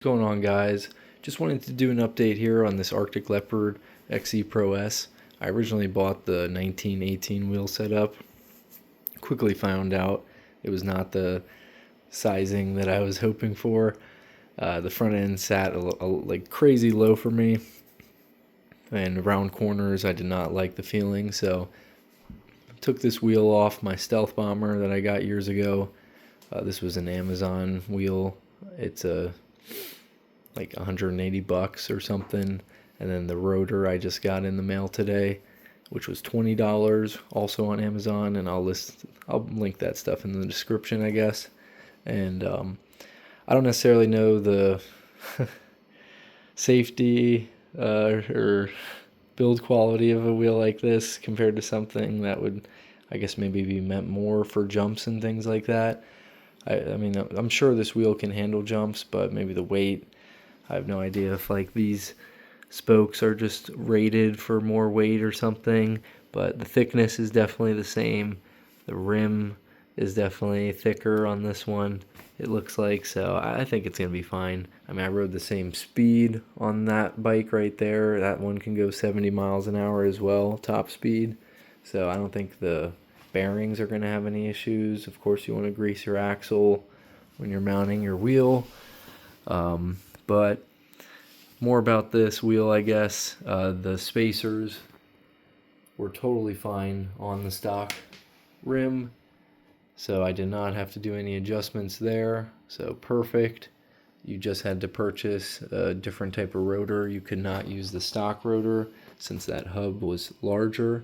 What's going on, guys? Just wanted to do an update here on this Arctic Leopard XE Pro S. I originally bought the 1918 wheel setup. Quickly found out it was not the sizing that I was hoping for. The front end sat like crazy low for me, and around corners I did not like the feeling, so took this wheel off my Stealth Bomber that I got years ago. This was an Amazon wheel. It's like 180 bucks or something. And then the rotor I just got in the mail today, which was $20, also on Amazon, and I'll link that stuff in the description, I guess. And I don't necessarily know the safety or build quality of a wheel like this compared to something that would, I guess, maybe be meant more for jumps and things like that. I mean, I'm sure this wheel can handle jumps, but maybe the weight, I have no idea if like these spokes are just rated for more weight or something, but the thickness is definitely the same. The rim is definitely thicker on this one, it looks like, so I think it's going to be fine. I mean, I rode the same speed on that bike right there. That one can go 70 miles an hour as well, top speed, so I don't think the bearings are going to have any issues. Of course, you want to grease your axle when you're mounting your wheel. But more about this wheel, I guess. The spacers were totally fine on the stock rim, so I did not have to do any adjustments there, so perfect. You just had to purchase a different type of rotor. You could not use the stock rotor since that hub was larger,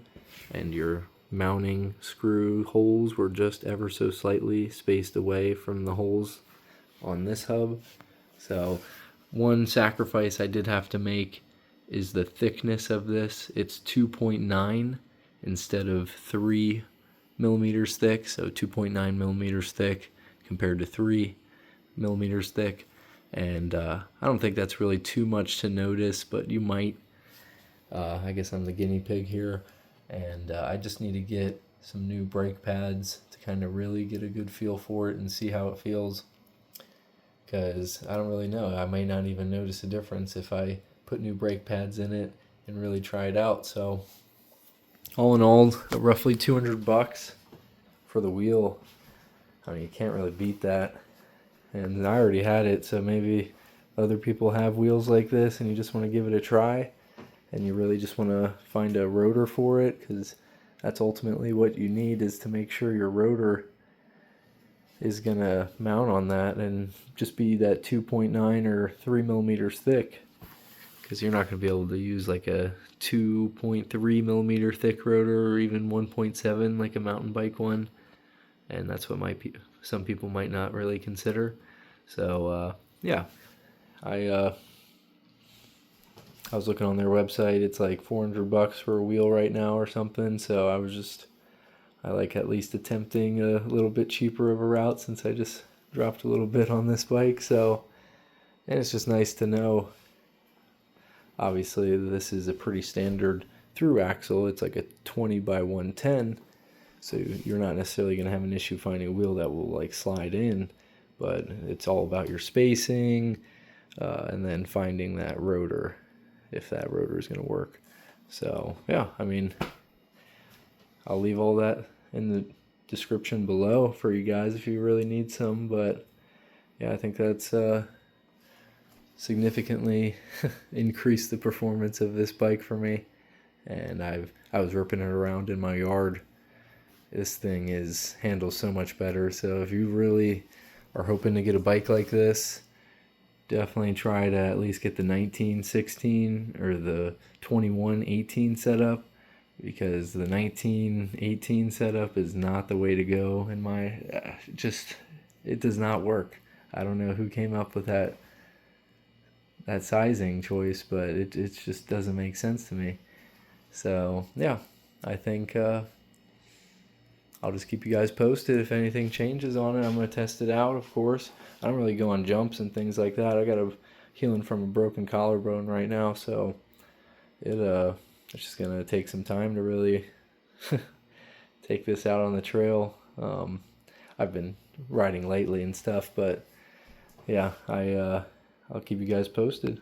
and your mounting screw holes were just ever so slightly spaced away from the holes on this hub. So one sacrifice I did have to make is the thickness of this. It's 2.9 instead of 3 millimeters thick, so 2.9 millimeters thick compared to 3 millimeters thick. And I don't think that's really too much to notice, but you might. I guess I'm the guinea pig here, and I just need to get some new brake pads to kind of really get a good feel for it and see how it feels, because I don't really know. I may not even notice a difference if I put new brake pads in it and really try it out. So all in all, roughly 200 bucks for the wheel. I mean, you can't really beat that. And I already had it, so maybe other people have wheels like this and you just want to give it a try, and you really just want to find a rotor for it, because that's ultimately what you need, is to make sure your rotor is going to mount on that and just be that 2.9 or 3 millimeters thick, because you're not going to be able to use like a 2.3 millimeter thick rotor, or even 1.7 like a mountain bike one, and that's what some people might not really consider. So yeah, I was looking on their website. It's like 400 bucks for a wheel right now or something, so I like at least attempting a little bit cheaper of a route, since I just dropped a little bit on this bike. So, and it's just nice to know, obviously this is a pretty standard through axle. It's like a 20 by 110, so you're not necessarily going to have an issue finding a wheel that will like slide in, but it's all about your spacing, and then finding that rotor, if that rotor is going to work. So yeah, I mean, I'll leave all that in the description below for you guys if you really need some. But yeah, I think that's significantly increased the performance of this bike for me. And I was ripping it around in my yard. This thing handles so much better. So if you really are hoping to get a bike like this, definitely try to at least get the 1916 or the 2118 setup, because the 1918 setup is not the way to go in my it does not work. I don't know who came up with that sizing choice, but it just doesn't make sense to me. So yeah, I think I'll just keep you guys posted if anything changes on it. I'm going to test it out, of course. I don't really go on jumps and things like that. I got a healing from a broken collarbone right now, so it's just going to take some time to really take this out on the trail. I've been riding lately and stuff, but yeah, I'll keep you guys posted.